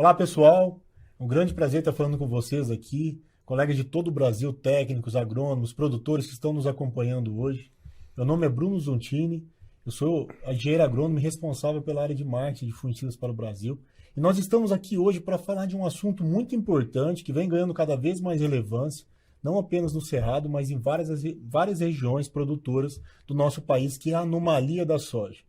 Olá, pessoal. É um grande prazer estar falando com vocês aqui, colegas de todo o Brasil, técnicos, agrônomos, produtores que estão nos acompanhando hoje. Meu nome é Bruno Zontini, eu sou engenheiro agrônomo e responsável pela área de marketing de fungicidas para o Brasil. E nós estamos aqui hoje para falar de um assunto muito importante que vem ganhando cada vez mais relevância, não apenas no Cerrado, mas em várias regiões produtoras do nosso país, que é a anomalia da soja.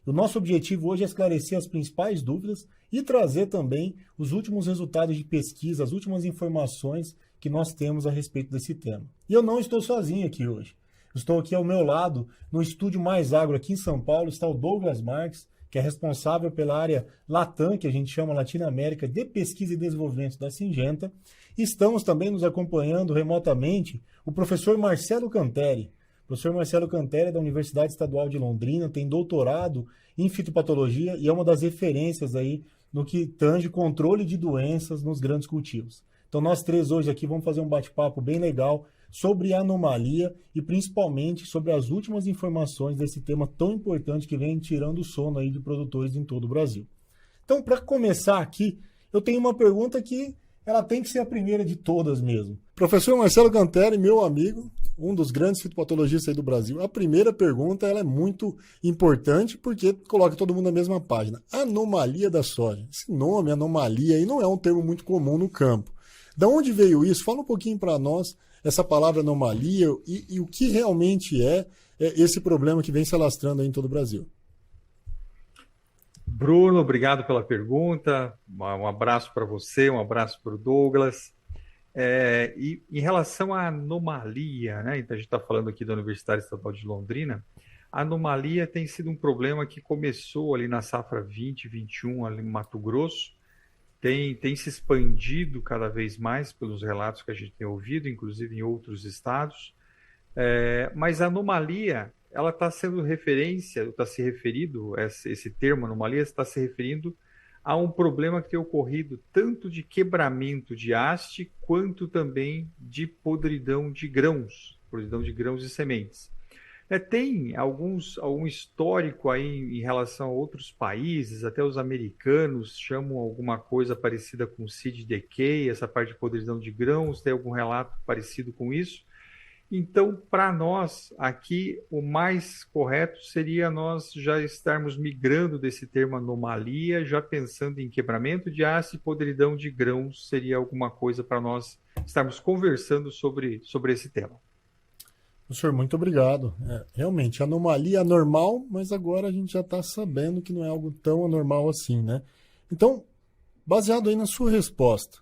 O nosso objetivo hoje é esclarecer as principais dúvidas e trazer também os últimos resultados de pesquisa, as últimas informações que nós temos a respeito desse tema. E eu não estou sozinho aqui hoje. Estou aqui ao meu lado, no estúdio Mais Agro aqui em São Paulo, está o Douglas Marques, que é responsável pela área Latam, que a gente chama Latinoamérica, de pesquisa e desenvolvimento da Syngenta. E estamos também nos acompanhando remotamente o professor Marcelo Canteri. O professor Marcelo Canteri é da Universidade Estadual de Londrina, tem doutorado em fitopatologia e é uma das referências aí no que tange controle de doenças nos grandes cultivos. Então nós três hoje aqui vamos fazer um bate-papo bem legal sobre a anomalia e principalmente sobre as últimas informações desse tema tão importante que vem tirando o sono aí de produtores em todo o Brasil. Então, para começar aqui, eu tenho uma pergunta que ela tem que ser a primeira de todas mesmo. Professor Marcelo Canteri, meu amigo, um dos grandes fitopatologistas aí do Brasil. A primeira pergunta ela é muito importante porque coloca todo mundo na mesma página. Anomalia da soja. Esse nome, anomalia, aí não é um termo muito comum no campo. Da onde veio isso? Fala um pouquinho para nós essa palavra anomalia e o que realmente é esse problema que vem se alastrando aí em todo o Brasil. Bruno, obrigado pela pergunta. Um abraço para você, um abraço para o Douglas. E em relação à anomalia, né? Então a gente está falando aqui da Universidade Estadual de Londrina. A anomalia tem sido um problema que começou ali na safra 2021, ali no Mato Grosso, tem se expandido cada vez mais pelos relatos que a gente tem ouvido, inclusive em outros estados. Mas a anomalia, ela está sendo referência, está se referindo, esse termo anomalia está se referindo a um problema que tem ocorrido tanto de quebramento de haste, quanto também de podridão de grãos e sementes. Tem algum histórico aí em relação a outros países, até os americanos chamam alguma coisa parecida com seed decay, essa parte de podridão de grãos, tem algum relato parecido com isso? Então, para nós, aqui, o mais correto seria nós já estarmos migrando desse termo anomalia, já pensando em quebramento de haste e podridão de grãos, seria alguma coisa para nós estarmos conversando sobre esse tema. Professor, muito obrigado. Realmente, anomalia anormal, mas agora a gente já está sabendo que não é algo tão anormal assim, né? Então, baseado aí na sua resposta,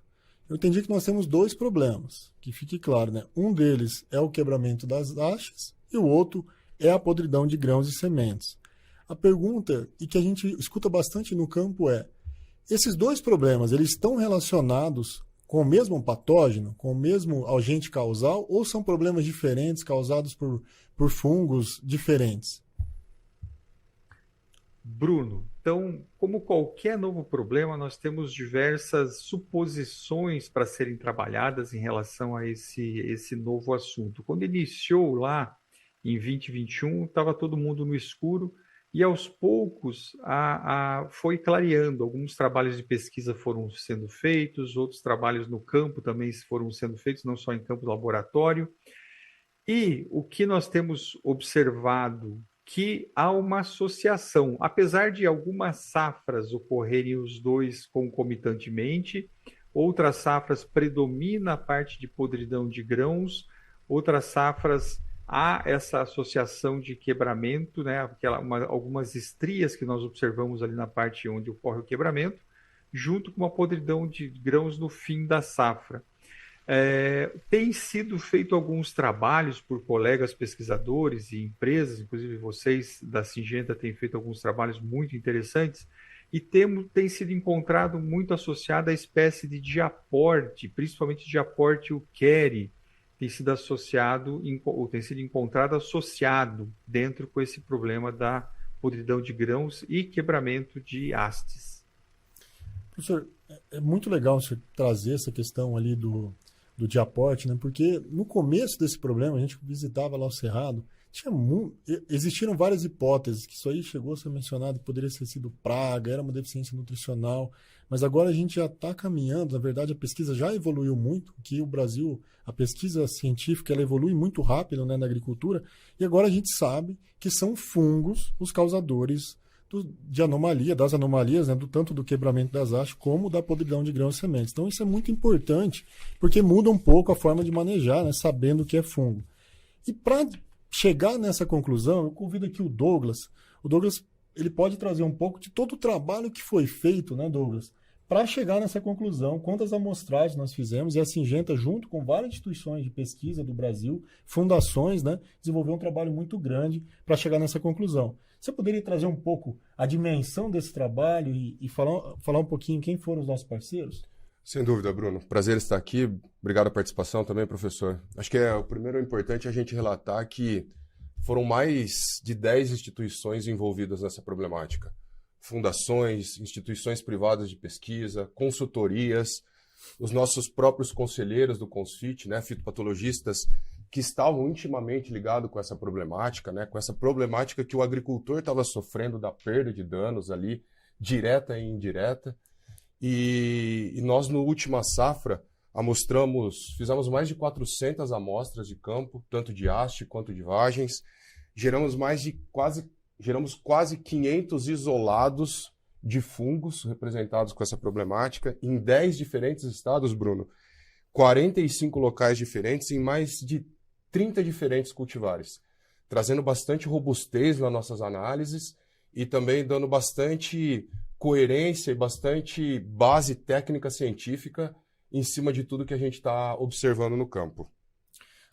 eu entendi que nós temos dois problemas, que fique claro, né? Um deles é o quebramento das hastes e o outro é a podridão de grãos e sementes. A pergunta, e que a gente escuta bastante no campo é, esses dois problemas, eles estão relacionados com o mesmo patógeno, com o mesmo agente causal, ou são problemas diferentes causados por fungos diferentes? Bruno, então, como qualquer novo problema, nós temos diversas suposições para serem trabalhadas em relação a esse novo assunto. Quando iniciou lá em 2021, estava todo mundo no escuro e aos poucos foi clareando. Alguns trabalhos de pesquisa foram sendo feitos, outros trabalhos no campo também foram sendo feitos, não só em campo do laboratório. E o que nós temos observado que há uma associação, apesar de algumas safras ocorrerem os dois concomitantemente, outras safras predomina a parte de podridão de grãos, outras safras há essa associação de quebramento, né? Algumas estrias que nós observamos ali na parte onde ocorre o quebramento, junto com uma podridão de grãos no fim da safra. Tem sido feito alguns trabalhos por colegas pesquisadores e empresas, inclusive vocês da Syngenta têm feito alguns trabalhos muito interessantes, e tem sido encontrado muito associado à espécie de diaporte, principalmente diaporte Ukeri, tem sido encontrado associado dentro com esse problema da podridão de grãos e quebramento de hastes. Professor, é muito legal você trazer essa questão ali do diaporte, né? Porque no começo desse problema, a gente visitava lá o Cerrado, Existiram várias hipóteses, que isso aí chegou a ser mencionado, poderia ter sido praga, era uma deficiência nutricional, mas agora a gente já está caminhando, na verdade a pesquisa já evoluiu muito, que o Brasil, a pesquisa científica, ela evolui muito rápido, né, na agricultura, e agora a gente sabe que são fungos os causadores das anomalias, né, tanto do quebramento das hastes como da podridão de grãos e sementes. Então isso é muito importante, porque muda um pouco a forma de manejar, né, sabendo o que é fungo. E para chegar nessa conclusão, eu convido aqui o Douglas. O Douglas, ele pode trazer um pouco de todo o trabalho que foi feito, né, Douglas, para chegar nessa conclusão, quantas amostragens nós fizemos, e a Syngenta, junto com várias instituições de pesquisa do Brasil, fundações, né, desenvolveu um trabalho muito grande para chegar nessa conclusão. Você poderia trazer um pouco a dimensão desse trabalho e falar um pouquinho quem foram os nossos parceiros? Sem dúvida, Bruno. Prazer estar aqui. Obrigado pela participação também, professor. Acho que o primeiro importante é a gente relatar que foram mais de 10 instituições envolvidas nessa problemática. Fundações, instituições privadas de pesquisa, consultorias, os nossos próprios conselheiros do CONSFIT, né, fitopatologistas, que estavam intimamente ligados com essa problemática, né, com essa problemática que o agricultor estava sofrendo da perda de danos ali, direta e indireta. E nós, no última safra, fizemos mais de 400 amostras de campo, tanto de haste quanto de vagens, geramos quase 500 isolados de fungos representados com essa problemática em 10 diferentes estados, Bruno, 45 locais diferentes em mais de 30 diferentes cultivares, trazendo bastante robustez nas nossas análises e também dando bastante coerência e bastante base técnica científica em cima de tudo que a gente está observando no campo.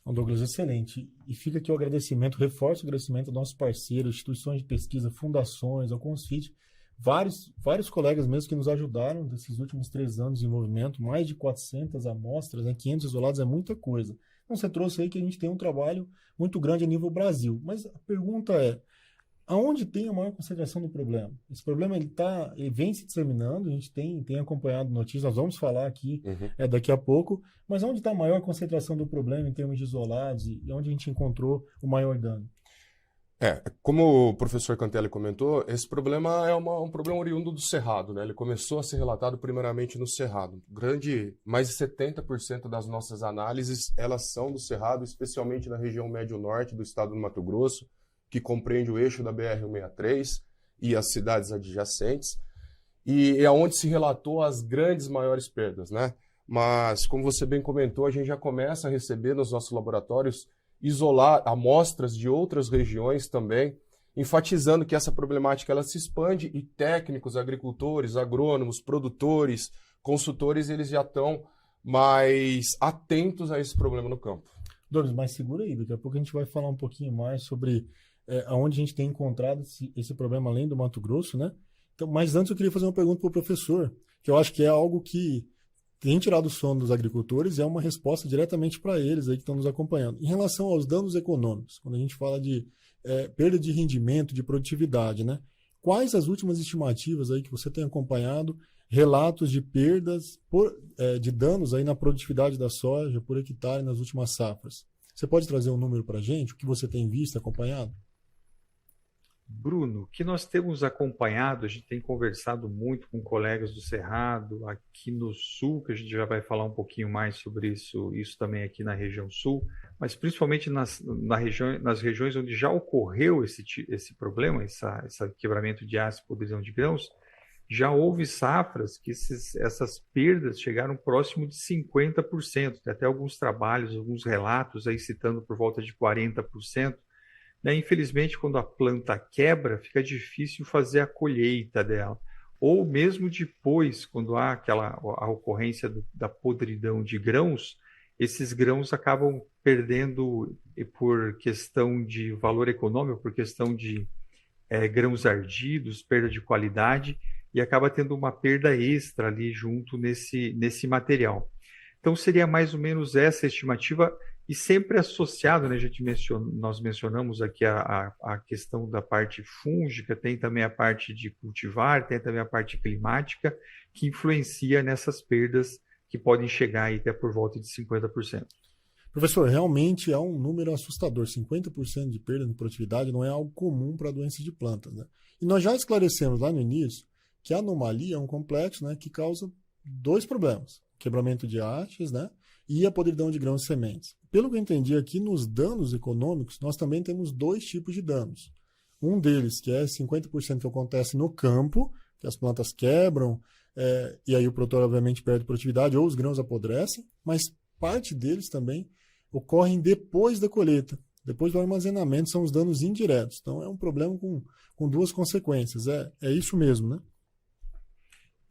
Douglas, excelente. E fica aqui o agradecimento, reforço o agradecimento aos nossos parceiros, instituições de pesquisa, fundações, ao CONSFIT, vários colegas mesmo que nos ajudaram nesses últimos 3 anos de envolvimento, mais de 400 amostras, né, 500 isolados, é muita coisa. Então você trouxe aí que a gente tem um trabalho muito grande a nível Brasil, mas a pergunta é, aonde tem a maior concentração do problema? Esse problema ele vem se disseminando, a gente tem acompanhado notícias, nós vamos falar aqui daqui a pouco, mas onde está a maior concentração do problema em termos de isolados e onde a gente encontrou o maior dano? Como o professor Cantelli comentou, esse problema é um problema oriundo do Cerrado, né? Ele começou a ser relatado primeiramente no Cerrado. Mais de 70% das nossas análises, elas são do Cerrado, especialmente na região médio-norte do estado do Mato Grosso, que compreende o eixo da BR-163 e as cidades adjacentes, e é onde se relatou as maiores perdas, né? Mas, como você bem comentou, a gente já começa a receber nos nossos laboratórios amostras de outras regiões também, enfatizando que essa problemática ela se expande e técnicos, agricultores, agrônomos, produtores, consultores, eles já estão mais atentos a esse problema no campo. Douglas, mas segura aí, daqui a pouco a gente vai falar um pouquinho mais sobre aonde a gente tem encontrado esse problema além do Mato Grosso, né? Então, mas antes eu queria fazer uma pergunta para o professor, que eu acho que é algo que tem tirado o sono dos agricultores e é uma resposta diretamente para eles aí que estão nos acompanhando. Em relação aos danos econômicos, quando a gente fala de perda de rendimento, de produtividade, né? Quais as últimas estimativas aí que você tem acompanhado, relatos de perdas de danos aí na produtividade da soja por hectare nas últimas safras? Você pode trazer um número para a gente, o que você tem visto, acompanhado? Bruno, o que nós temos acompanhado, a gente tem conversado muito com colegas do Cerrado, aqui no Sul, que a gente já vai falar um pouquinho mais sobre isso também aqui na região Sul, mas principalmente nas regiões onde já ocorreu esse problema, esse quebramento de haste e podridão de grãos, já houve safras que essas perdas chegaram próximo de 50%, tem até alguns trabalhos, alguns relatos aí citando por volta de 40%. Né? Infelizmente, quando a planta quebra, fica difícil fazer a colheita dela. Ou mesmo depois, quando há a ocorrência da podridão de grãos, esses grãos acabam perdendo por questão de valor econômico, por questão de grãos ardidos, perda de qualidade, e acaba tendo uma perda extra ali junto nesse material. Então, seria mais ou menos essa estimativa, e sempre associado, né, nós mencionamos aqui a questão da parte fúngica, tem também a parte de cultivar, tem também a parte climática, que influencia nessas perdas que podem chegar aí até por volta de 50%. Professor, realmente é um número assustador. 50% de perda de produtividade não é algo comum para doenças de plantas, né? E nós já esclarecemos lá no início que a anomalia é um complexo, né, que causa 2 problemas. Quebramento de hastes, né, e a podridão de grãos e sementes. Pelo que eu entendi aqui, nos danos econômicos, nós também temos 2 tipos de danos. Um deles, que é 50% que acontece no campo, que as plantas quebram, e aí o produtor obviamente perde produtividade ou os grãos apodrecem, mas parte deles também ocorrem depois da colheita, depois do armazenamento, são os danos indiretos. Então é um problema com 2 consequências. É isso mesmo, né?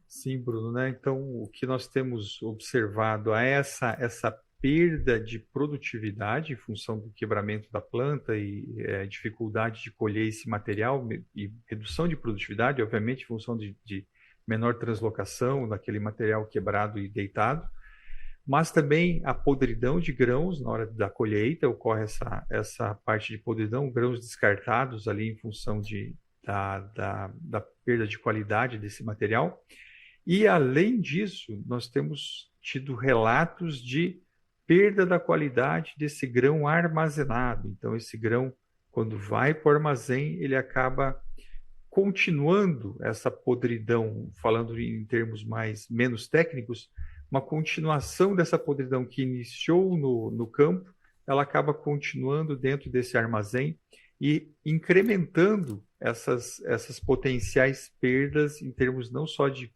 Sim, Bruno, né? Então, o que nós temos observado é essa perda de produtividade em função do quebramento da planta e dificuldade de colher esse material e redução de produtividade, obviamente, em função de menor translocação daquele material quebrado e deitado, mas também a podridão de grãos na hora da colheita, ocorre essa parte de podridão, grãos descartados ali em função da perda de qualidade desse material. E, além disso, nós temos tido relatos de perda da qualidade desse grão armazenado. Então, esse grão, quando vai para o armazém, ele acaba continuando essa podridão, falando em termos menos técnicos, uma continuação dessa podridão que iniciou no campo, ela acaba continuando dentro desse armazém e incrementando essas potenciais perdas em termos não só de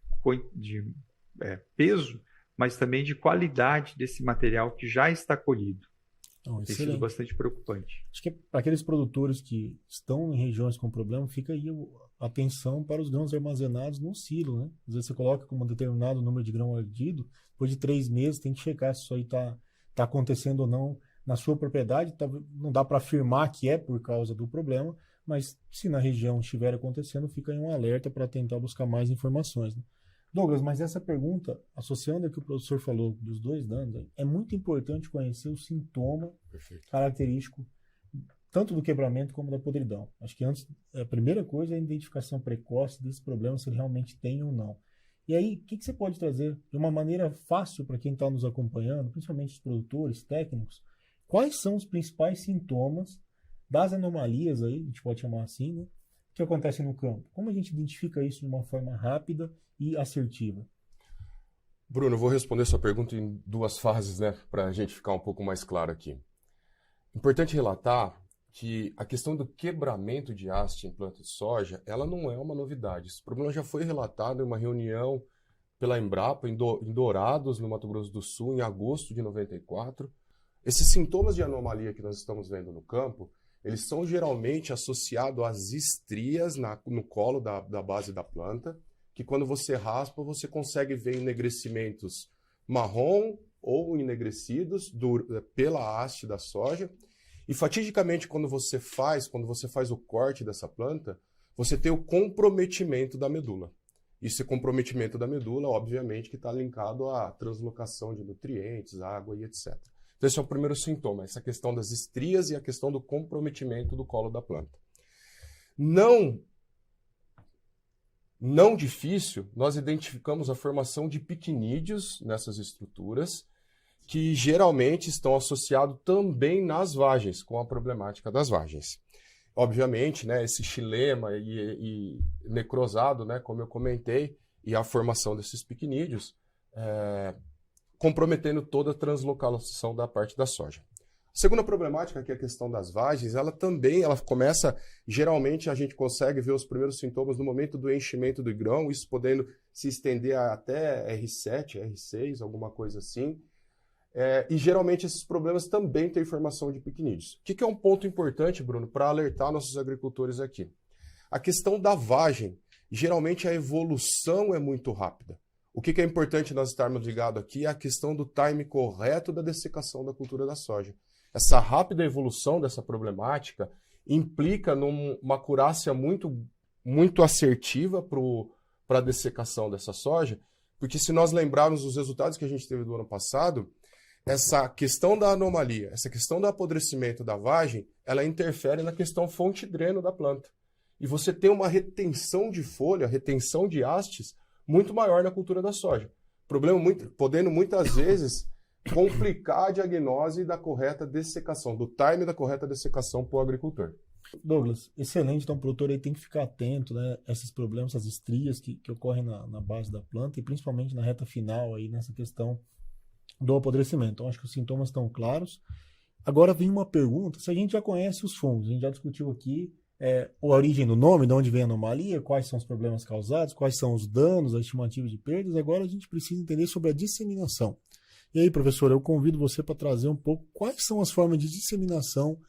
peso, mas também de qualidade desse material que já está colhido. Tem sido bastante preocupante. Acho que para aqueles produtores que estão em regiões com problema, fica aí a atenção para os grãos armazenados no silo, né? Às vezes você coloca como um determinado número de grão ardido, depois de 3 meses tem que checar se isso aí está acontecendo ou não na sua propriedade. Não dá para afirmar que é por causa do problema, mas se na região estiver acontecendo, fica aí um alerta para tentar buscar mais informações, né? Douglas, mas essa pergunta, associando ao que o professor falou dos 2 danos, é muito importante conhecer o sintoma característico tanto do quebramento como da podridão. Acho que antes, a primeira coisa é a identificação precoce desse problema, se ele realmente tem ou não. E aí, o que você pode trazer de uma maneira fácil para quem está nos acompanhando, principalmente os produtores, técnicos, quais são os principais sintomas das anomalias, aí, a gente pode chamar assim, né, que acontecem no campo? Como a gente identifica isso de uma forma rápida e assertiva? Bruno, eu vou responder sua pergunta em 2 fases, né, para a gente ficar um pouco mais claro aqui. Importante relatar que a questão do quebramento de haste em planta de soja, ela não é uma novidade. Esse problema já foi relatado em uma reunião pela Embrapa em Dourados, no Mato Grosso do Sul, em agosto de 94. Esses sintomas de anomalia que nós estamos vendo no campo, eles são geralmente associados às estrias no colo da base da planta, que quando você raspa, você consegue ver enegrecimentos marrom ou enegrecidos pela haste da soja. E fatidicamente, quando você faz o corte dessa planta, você tem o comprometimento da medula. Esse comprometimento da medula, obviamente, que está linkado à translocação de nutrientes, água e etc. Então, esse é o primeiro sintoma, essa questão das estrias e a questão do comprometimento do colo da planta. Não difícil, nós identificamos a formação de piquinídeos nessas estruturas, que geralmente estão associados também nas vagens, com a problemática das vagens. Obviamente, né, esse xilema e necrosado, né, como eu comentei, e a formação desses piquinídeos, comprometendo toda a translocação da parte da soja. A segunda problemática, que é a questão das vagens, ela começa, geralmente a gente consegue ver os primeiros sintomas no momento do enchimento do grão, isso podendo se estender até R7, R6, alguma coisa assim. E geralmente esses problemas também têm formação de piquinídeos. O que é um ponto importante, Bruno, para alertar nossos agricultores aqui? A questão da vagem, geralmente a evolução é muito rápida. O que é importante nós estarmos ligados aqui é a questão do time correto da dessecação da cultura da soja. Essa rápida evolução dessa problemática implica numa acurácia muito, muito assertiva para a dessecação dessa soja, porque se nós lembrarmos os resultados que a gente teve do ano passado, essa questão da anomalia, essa questão do apodrecimento da vagem, ela interfere na questão fonte-dreno da planta. E você tem uma retenção de folha, retenção de hastes, muito maior na cultura da soja. Podendo muitas vezes complicar a diagnose da correta dessecação, do time da correta dessecação para o agricultor. Douglas, excelente. Então, o produtor aí tem que ficar atento, né, a esses problemas, essas estrias que ocorrem na base da planta e principalmente na reta final aí nessa questão do apodrecimento. Então, acho que os sintomas estão claros. Agora vem uma pergunta, se a gente já conhece os fungos, a gente já discutiu aqui a origem do nome, de onde vem a anomalia, quais são os problemas causados, quais são os danos, a estimativa de perdas. Agora a gente precisa entender sobre a disseminação. E aí, professor, eu convido você para trazer um pouco quais são as formas de disseminação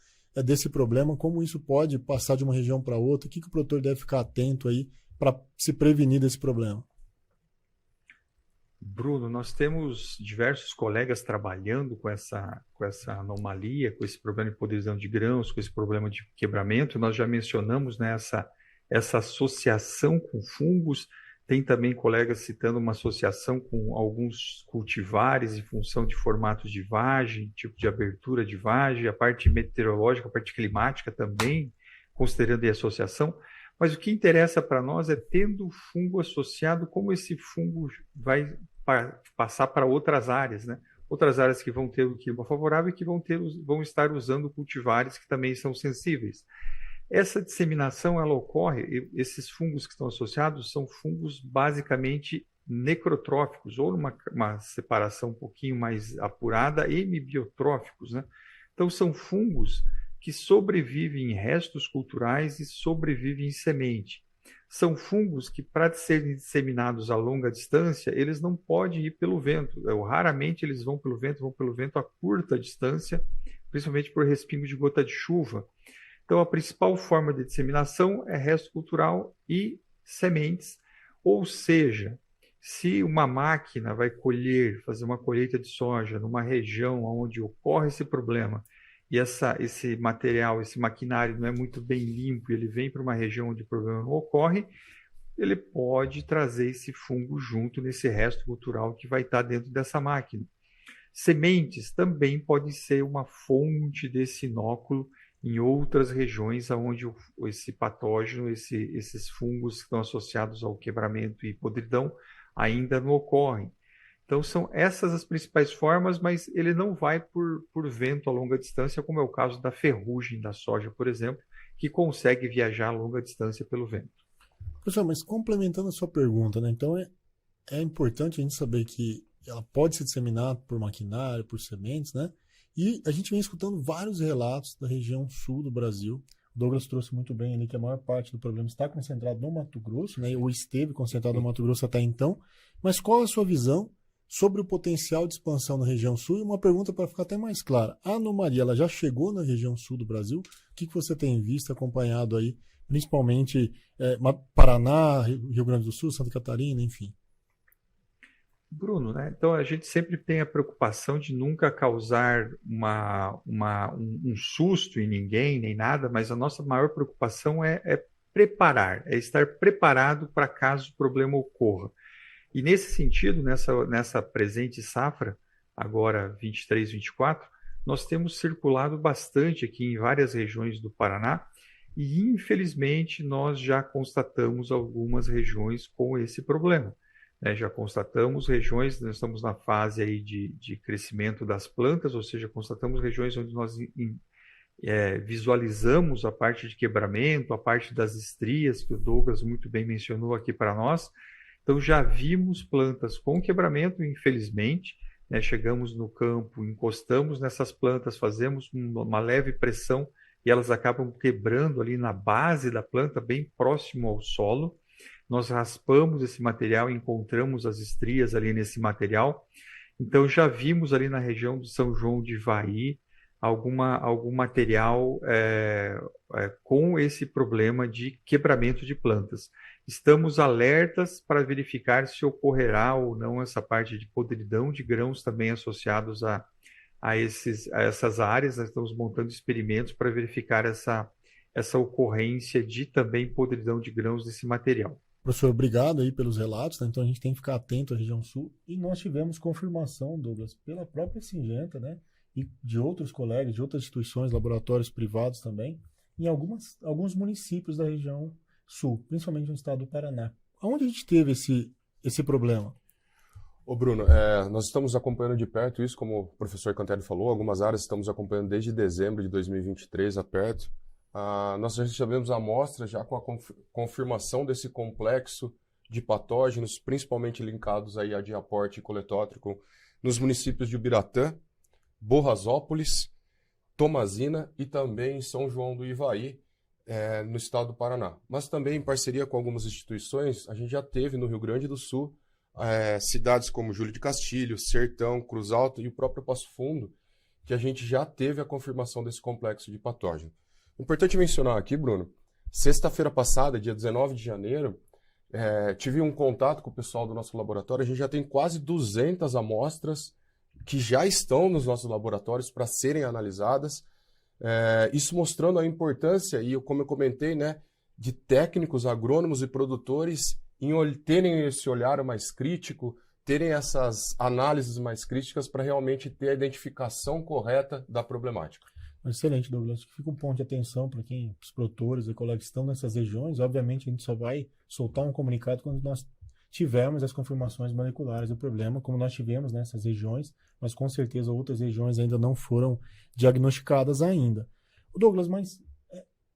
desse problema, como isso pode passar de uma região para outra, o que o produtor deve ficar atento aí para se prevenir desse problema. Bruno, nós temos diversos colegas trabalhando com essa anomalia, com esse problema de podridão de grãos, com esse problema de quebramento. Nós já mencionamos, né, essa associação com fungos. Tem também colegas citando uma associação com alguns cultivares em função de formatos de vagem, tipo de abertura de vagem, a parte meteorológica, a parte climática também, considerando a associação. Mas o que interessa para nós é, tendo o fungo associado, como esse fungo vai passar para outras áreas, né? Outras áreas que vão ter o clima favorável e que vão estar usando cultivares que também são sensíveis. Essa disseminação, ela ocorre, esses fungos que estão associados são fungos basicamente necrotróficos, ou uma separação um pouquinho mais apurada, hemibiotróficos, né? Então, são fungos que sobrevivem em restos culturais e sobrevivem em semente. São fungos que, para serem disseminados a longa distância, eles não podem ir pelo vento. Raramente eles vão pelo vento a curta distância, principalmente por respingo de gota de chuva. Então, a principal forma de disseminação é resto cultural e sementes. Ou seja, se uma máquina vai fazer uma colheita de soja numa região onde ocorre esse problema, e esse material, esse maquinário não é muito bem limpo, ele vem para uma região onde o problema não ocorre, ele pode trazer esse fungo junto nesse resto cultural que vai estar dentro dessa máquina. Sementes também podem ser uma fonte desse inóculo em outras regiões onde esse patógeno, esses fungos que estão associados ao quebramento e podridão ainda não ocorrem. Então, são essas as principais formas, mas ele não vai por vento a longa distância, como é o caso da ferrugem da soja, por exemplo, que consegue viajar a longa distância pelo vento. Professor, mas complementando a sua pergunta, né? Então é importante a gente saber que ela pode se disseminar por maquinário, por sementes, né? E a gente vem escutando vários relatos da região sul do Brasil. O Douglas trouxe muito bem ali que a maior parte do problema está concentrado no Mato Grosso, né? Ou esteve concentrado no Mato Grosso até então. Mas qual a sua visão sobre o potencial de expansão na região sul? E uma pergunta para ficar até mais clara. A anomalia, ela já chegou na região sul do Brasil? O que você tem visto, acompanhado aí, principalmente Paraná, Rio Grande do Sul, Santa Catarina, enfim? Bruno, né? Então a gente sempre tem a preocupação de nunca causar um susto em ninguém, nem nada, mas a nossa maior preocupação é preparar, é estar preparado para caso o problema ocorra. E nesse sentido, nessa presente safra, agora 23, 24, nós temos circulado bastante aqui em várias regiões do Paraná e, infelizmente, nós já constatamos algumas regiões com esse problema. Já constatamos regiões, nós estamos na fase aí de crescimento das plantas, ou seja, constatamos regiões onde nós visualizamos a parte de quebramento, a parte das estrias, que o Douglas muito bem mencionou aqui para nós. Então, já vimos plantas com quebramento, infelizmente, né? Chegamos no campo, encostamos nessas plantas, fazemos uma leve pressão e elas acabam quebrando ali na base da planta, bem próximo ao solo. Nós raspamos esse material, encontramos as estrias ali nesse material. Então, já vimos ali na região do São João de Ivaí algum material com esse problema de quebramento de plantas. Estamos alertas para verificar se ocorrerá ou não essa parte de podridão de grãos também associados a essas áreas. Nós estamos montando experimentos para verificar essa ocorrência de também podridão de grãos desse material. Professor, obrigado aí pelos relatos, né? Então a gente tem que ficar atento à região sul. E nós tivemos confirmação, Douglas, pela própria Syngenta, né? E de outros colegas, de outras instituições, laboratórios privados também, em alguns municípios da região sul, principalmente no estado do Paraná. Onde a gente teve esse problema? Ô Bruno, nós estamos acompanhando de perto isso, como o professor Cantelli falou, algumas áreas estamos acompanhando desde dezembro de 2023 a perto. Nós já recebemos amostras já com a confirmação desse complexo de patógenos, principalmente linkados aí a diaporte e coletótrico, nos municípios de Ubiratã, Borrasópolis, Tomazina e também em São João do Ivaí, no estado do Paraná. Mas também em parceria com algumas instituições, a gente já teve no Rio Grande do Sul cidades como Júlio de Castilhos, Sertão, Cruz Alta e o próprio Passo Fundo, que a gente já teve a confirmação desse complexo de patógeno. Importante mencionar aqui, Bruno, sexta-feira passada, dia 19 de janeiro, tive um contato com o pessoal do nosso laboratório, a gente já tem quase 200 amostras que já estão nos nossos laboratórios para serem analisadas, isso mostrando a importância, e como eu comentei, né, de técnicos, agrônomos e produtores em terem esse olhar mais crítico, terem essas análises mais críticas para realmente ter a identificação correta da problemática. Excelente, Douglas. Fica um ponto de atenção para os produtores e colegas que estão nessas regiões. Obviamente, a gente só vai soltar um comunicado quando nós tivermos as confirmações moleculares do problema, como nós tivemos nessas regiões, mas com certeza outras regiões ainda não foram diagnosticadas ainda. Douglas, mas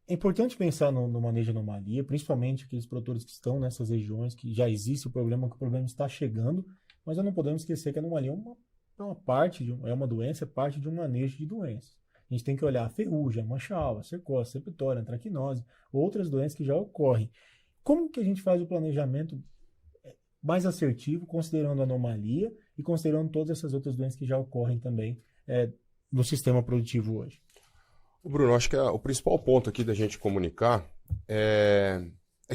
é importante pensar no manejo de anomalia, principalmente aqueles produtores que estão nessas regiões, que já existe o problema, que o problema está chegando, mas nós não podemos esquecer que a anomalia é uma doença, é parte de um manejo de doenças. A gente tem que olhar a ferrugem, a mancha-alva, a cercose, a septória, a antracnose, outras doenças que já ocorrem. Como que a gente faz o planejamento mais assertivo, considerando a anomalia e considerando todas essas outras doenças que já ocorrem também no sistema produtivo hoje? Bruno, acho que o principal ponto aqui da gente comunicar é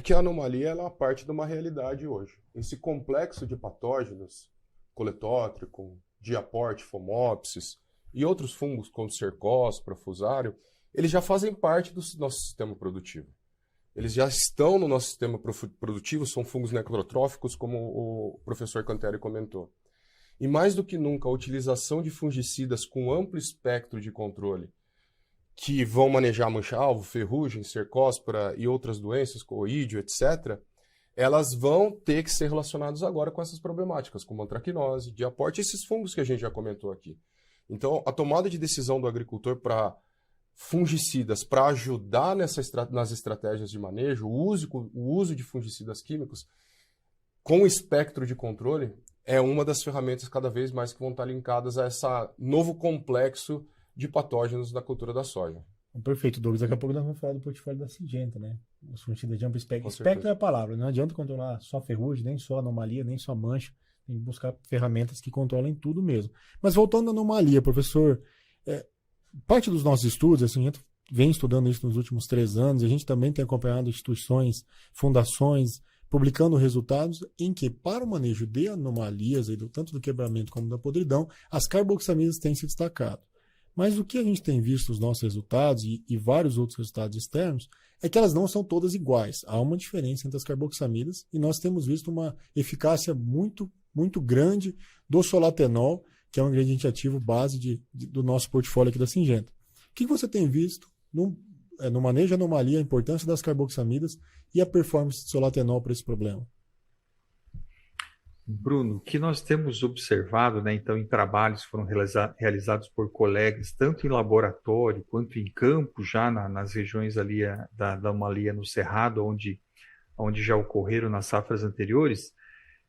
que a anomalia ela é parte de uma realidade hoje. Esse complexo de patógenos, coletótrico, diaporte, fomopsis e outros fungos como cercospora, fusário, eles já fazem parte do nosso sistema produtivo. Eles já estão no nosso sistema produtivo, são fungos necrotróficos, como o professor Cantelli comentou. E mais do que nunca, a utilização de fungicidas com amplo espectro de controle, que vão manejar mancha-alvo, ferrugem, cercospora e outras doenças, coídeo, etc., elas vão ter que ser relacionadas agora com essas problemáticas, como antracnose, diaporte, esses fungos que a gente já comentou aqui. Então, a tomada de decisão do agricultor para fungicidas, para ajudar nas estratégias de manejo, o uso de fungicidas químicos com espectro de controle é uma das ferramentas cada vez mais que vão estar linkadas a esse novo complexo de patógenos da cultura da soja. Perfeito, Douglas. Daqui a pouco nós vamos falar do portfólio da Syngenta, né? Os fungicidas de amplo espectro. Espectro é a palavra. Não adianta controlar só ferrugem, nem só anomalia, nem só mancha. Tem que buscar ferramentas que controlem tudo mesmo. Mas voltando à anomalia, professor, parte dos nossos estudos, a Syngenta vem estudando isso nos últimos 3 anos, a gente também tem acompanhado instituições, fundações, publicando resultados em que, para o manejo de anomalias, tanto do quebramento como da podridão, as carboxamidas têm se destacado. Mas o que a gente tem visto nos nossos resultados e vários outros resultados externos é que elas não são todas iguais. Há uma diferença entre as carboxamidas e nós temos visto uma eficácia muito, muito grande do solatenol, que é um ingrediente ativo base do nosso portfólio aqui da Syngenta. O que você tem visto no manejo de anomalia, a importância das carboxamidas e a performance do solatenol para esse problema? Bruno, o que nós temos observado, né, então, em trabalhos que foram realizados por colegas, tanto em laboratório quanto em campo, já nas regiões ali da anomalia no Cerrado, onde já ocorreram nas safras anteriores,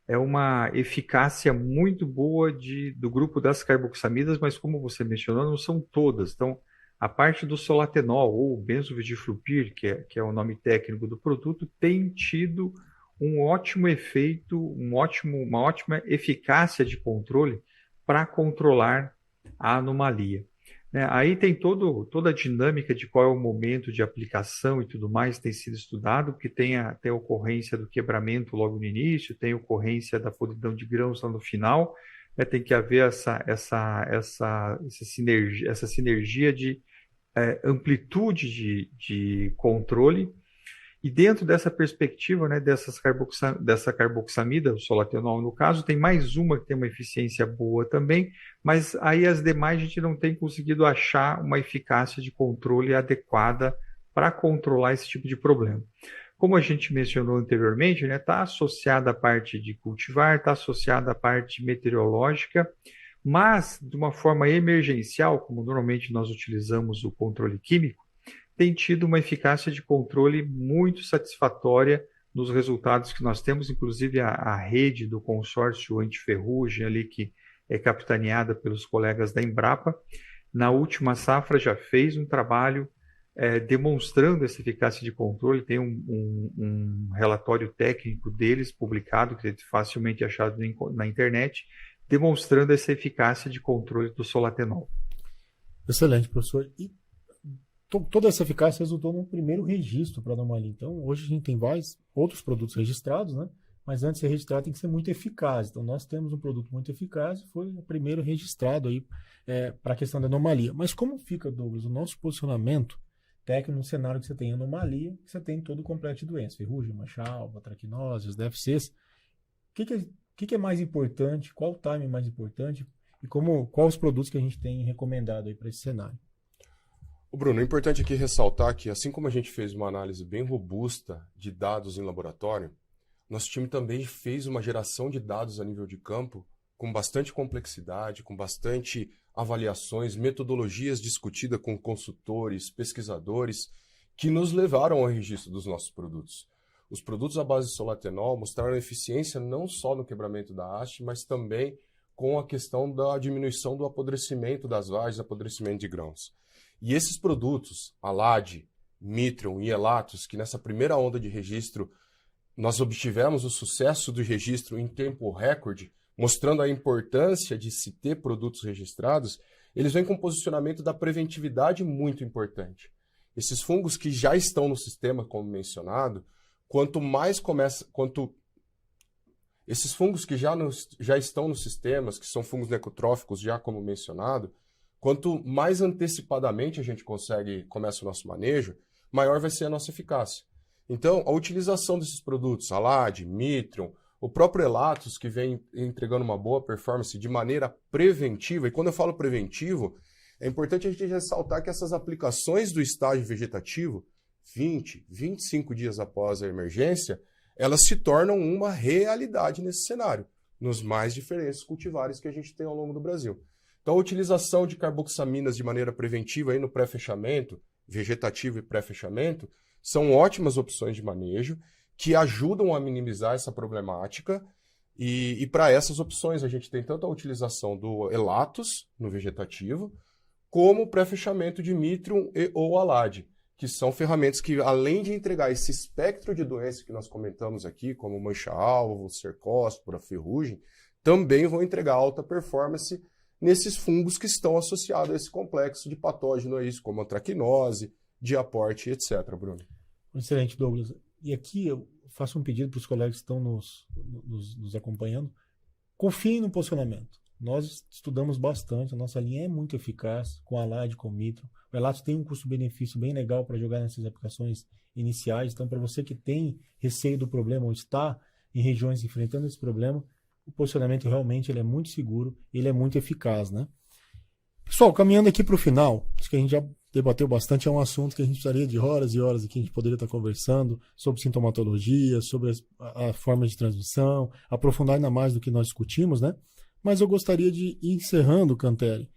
é uma eficácia muito boa do grupo das carboxamidas, mas como você mencionou, não são todas. Então, a parte do solatenol, ou benzovidiflupir, que é o nome técnico do produto, tem tido um ótimo efeito, uma ótima eficácia de controle para controlar a anomalia. Aí tem toda a dinâmica de qual é o momento de aplicação e tudo mais tem sido estudado, porque tem a ocorrência do quebramento logo no início, tem a ocorrência da podridão de grãos lá no final, tem que haver essa sinergia de amplitude de controle. E dentro dessa perspectiva, né, dessa carboxamida, o solatenol no caso, tem mais uma que tem uma eficiência boa também, mas aí as demais a gente não tem conseguido achar uma eficácia de controle adequada para controlar esse tipo de problema. Como a gente mencionou anteriormente, né, está associada à parte de cultivar, está associada à parte meteorológica, mas de uma forma emergencial, como normalmente nós utilizamos o controle químico, tem tido uma eficácia de controle muito satisfatória nos resultados que nós temos, inclusive a rede do consórcio antiferrugem ali, que é capitaneada pelos colegas da Embrapa, na última safra já fez um trabalho demonstrando essa eficácia de controle. Tem um relatório técnico deles publicado, que é facilmente achado na internet, demonstrando essa eficácia de controle do solatenol. Excelente, professor. E toda essa eficácia resultou num primeiro registro para a anomalia. Então, hoje a gente tem vários outros produtos registrados, né? Mas antes de ser registrado tem que ser muito eficaz. Então, nós temos um produto muito eficaz e foi o primeiro registrado aí para a questão da anomalia. Mas como fica, Douglas, o nosso posicionamento técnico no cenário que você tem anomalia, que você tem todo o complexo de doenças, ferrugem, mancha-alva, traquinoses, DFCs. O que é mais importante? Qual o time mais importante? E quais os produtos que a gente tem recomendado aí para esse cenário? Bruno, é importante aqui ressaltar que, assim como a gente fez uma análise bem robusta de dados em laboratório, nosso time também fez uma geração de dados a nível de campo com bastante complexidade, com bastante avaliações, metodologias discutidas com consultores, pesquisadores, que nos levaram ao registro dos nossos produtos. Os produtos à base de solatenol mostraram eficiência não só no quebramento da haste, mas também com a questão da diminuição do apodrecimento das vagens, apodrecimento de grãos. E esses produtos, Alad, Mitrium e Elatos, que nessa primeira onda de registro nós obtivemos o sucesso do registro em tempo recorde, mostrando a importância de se ter produtos registrados, eles vêm com um posicionamento da preventividade muito importante. Esses fungos que já estão no sistema, como mencionado, esses fungos que já estão nos sistemas, que são fungos necrotróficos, já como mencionado, quanto mais antecipadamente a gente começa o nosso manejo, maior vai ser a nossa eficácia. Então, a utilização desses produtos, Alad, Mitrium, o próprio Elatos, que vem entregando uma boa performance de maneira preventiva, e quando eu falo preventivo, é importante a gente ressaltar que essas aplicações do estágio vegetativo, 20, 25 dias após a emergência, elas se tornam uma realidade nesse cenário, nos mais diferentes cultivares que a gente tem ao longo do Brasil. Então, a utilização de carboxaminas de maneira preventiva aí no pré-fechamento, vegetativo e pré-fechamento, são ótimas opções de manejo que ajudam a minimizar essa problemática. E para essas opções, a gente tem tanto a utilização do Elatos no vegetativo, como o pré-fechamento de Mitrium ou Alad, que são ferramentas que, além de entregar esse espectro de doenças que nós comentamos aqui, como mancha-alvo, cercóspora, ferrugem, também vão entregar alta performance nesses fungos que estão associados a esse complexo de patógeno, como a traquinose, diaporte, etc., Bruno. Excelente, Douglas. E aqui eu faço um pedido para os colegas que estão nos acompanhando. Confiem no posicionamento. Nós estudamos bastante, a nossa linha é muito eficaz, com a Alad, com o Mitrium. O Elatos tem um custo-benefício bem legal para jogar nessas aplicações iniciais. Então, para você que tem receio do problema ou está em regiões enfrentando esse problema, o posicionamento realmente ele é muito seguro, ele é muito eficaz, né? Pessoal, caminhando aqui para o final, acho que a gente já debateu bastante, é um assunto que a gente precisaria de horas e horas aqui, a gente poderia estar conversando sobre sintomatologia, sobre a forma de transmissão, aprofundar ainda mais do que nós discutimos, né? Mas eu gostaria de ir encerrando, Canteri.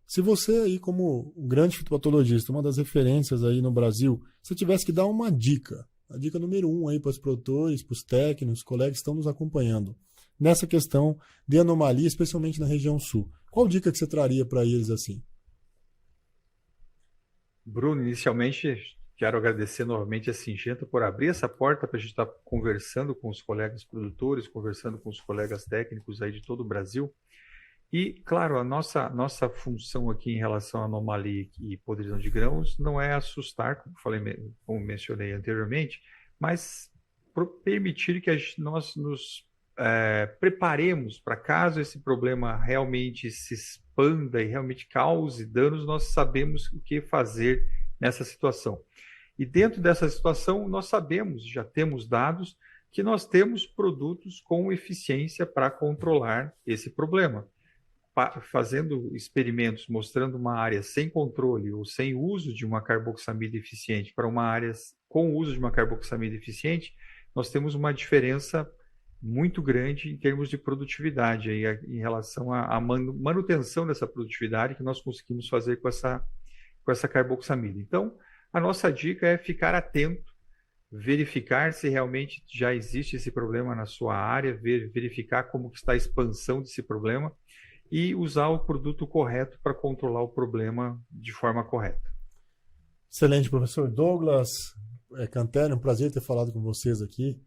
Se você aí, como um grande fitopatologista, uma das referências aí no Brasil, se tivesse que dar uma dica, a dica número 1 aí para os produtores, para os técnicos, colegas que estão nos acompanhando, nessa questão de anomalia, especialmente na região sul. Qual dica que você traria para eles assim? Bruno, inicialmente quero agradecer novamente a Syngenta por abrir essa porta para a gente estar conversando com os colegas produtores, conversando com os colegas técnicos aí de todo o Brasil. E, claro, a nossa função aqui em relação à anomalia e podridão de grãos não é assustar, como mencionei anteriormente, mas permitir que nós nos preparemos para caso esse problema realmente se expanda e realmente cause danos, nós sabemos o que fazer nessa situação. E dentro dessa situação, nós sabemos, já temos dados, que nós temos produtos com eficiência para controlar esse problema. Fazendo experimentos mostrando uma área sem controle ou sem uso de uma carboxamida eficiente para uma área com o uso de uma carboxamida eficiente, nós temos uma diferença muito grande em termos de produtividade aí, em relação à manutenção dessa produtividade que nós conseguimos fazer com essa carboxamida. Então, a nossa dica é ficar atento, verificar se realmente já existe esse problema na sua área, verificar como que está a expansão desse problema e usar o produto correto para controlar o problema de forma correta. Excelente, professor Douglas Cantelli, um prazer ter falado com vocês aqui.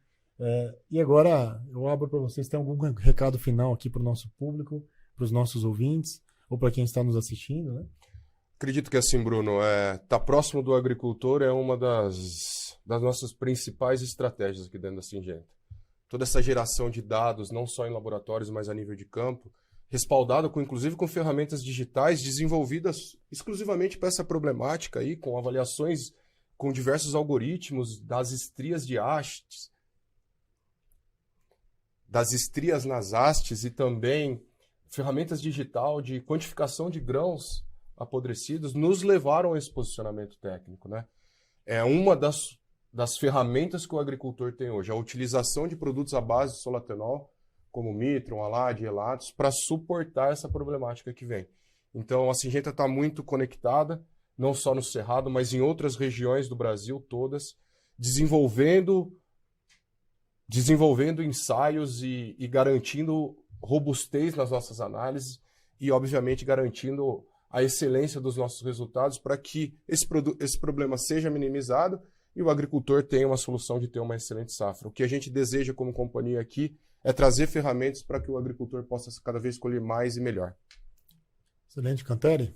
E agora eu abro para vocês, tem algum recado final aqui para o nosso público, para os nossos ouvintes, ou para quem está nos assistindo, né? Acredito que assim, Bruno, tá próximo do agricultor é uma das nossas principais estratégias aqui dentro da Syngenta. Toda essa geração de dados, não só em laboratórios, mas a nível de campo, respaldada inclusive com ferramentas digitais desenvolvidas exclusivamente para essa problemática aí, com avaliações com diversos algoritmos das estrias de hastes, das estrias nas hastes e também ferramentas digital de quantificação de grãos apodrecidos nos levaram a esse posicionamento técnico, né? É uma das ferramentas que o agricultor tem hoje, a utilização de produtos à base de solatenol, como Mitron, Alad, Elatos, para suportar essa problemática que vem. Então, a Syngenta está muito conectada, não só no Cerrado, mas em outras regiões do Brasil todas, desenvolvendo ensaios e garantindo robustez nas nossas análises e, obviamente, garantindo a excelência dos nossos resultados para que esse problema seja minimizado e o agricultor tenha uma solução de ter uma excelente safra. O que a gente deseja como companhia aqui é trazer ferramentas para que o agricultor possa cada vez colher mais e melhor. Excelente, Cantelli.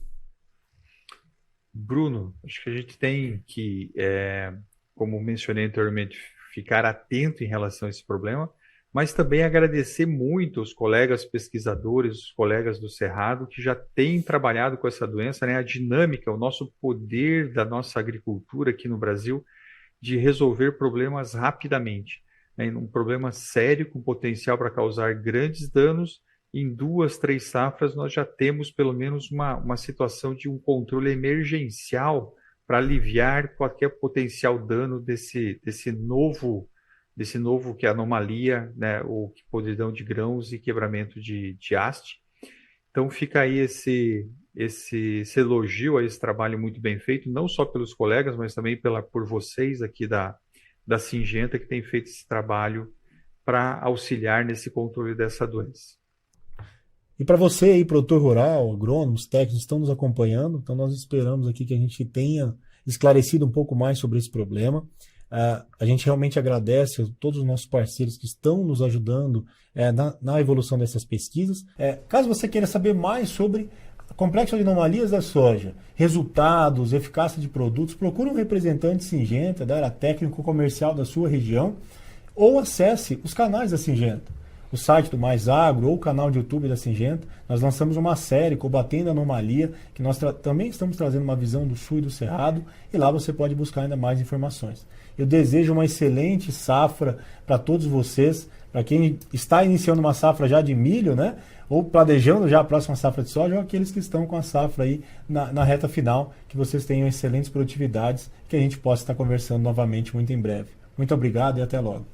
Bruno, acho que a gente tem que, como mencionei anteriormente, ficar atento em relação a esse problema, mas também agradecer muito os colegas pesquisadores, os colegas do Cerrado, que já têm trabalhado com essa doença, né? A dinâmica, o nosso poder da nossa agricultura aqui no Brasil de resolver problemas rapidamente, né? Um problema sério com potencial para causar grandes danos. Em 2, 3 safras, nós já temos pelo menos uma situação de um controle emergencial para aliviar qualquer potencial dano desse novo que é anomalia, né, ou podridão de grãos e quebramento de haste. Então fica aí esse elogio a esse trabalho muito bem feito, não só pelos colegas, mas também por vocês aqui da Syngenta, que tem feito esse trabalho para auxiliar nesse controle dessa doença. E para você aí, produtor rural, agrônomos, técnicos, estão nos acompanhando, então nós esperamos aqui que a gente tenha esclarecido um pouco mais sobre esse problema. A gente realmente agradece a todos os nossos parceiros que estão nos ajudando na evolução dessas pesquisas. Caso você queira saber mais sobre complexo de anomalias da soja, resultados, eficácia de produtos, procure um representante Syngenta da área técnico-comercial da sua região ou acesse os canais da Syngenta. O site do Mais Agro ou o canal de YouTube da Syngenta, nós lançamos uma série combatendo a anomalia, que nós também estamos trazendo uma visão do sul e do cerrado, e lá você pode buscar ainda mais informações. Eu desejo uma excelente safra para todos vocês, para quem está iniciando uma safra já de milho, né? Ou planejando já a próxima safra de soja, ou aqueles que estão com a safra aí na reta final, que vocês tenham excelentes produtividades, que a gente possa estar conversando novamente muito em breve. Muito obrigado e até logo.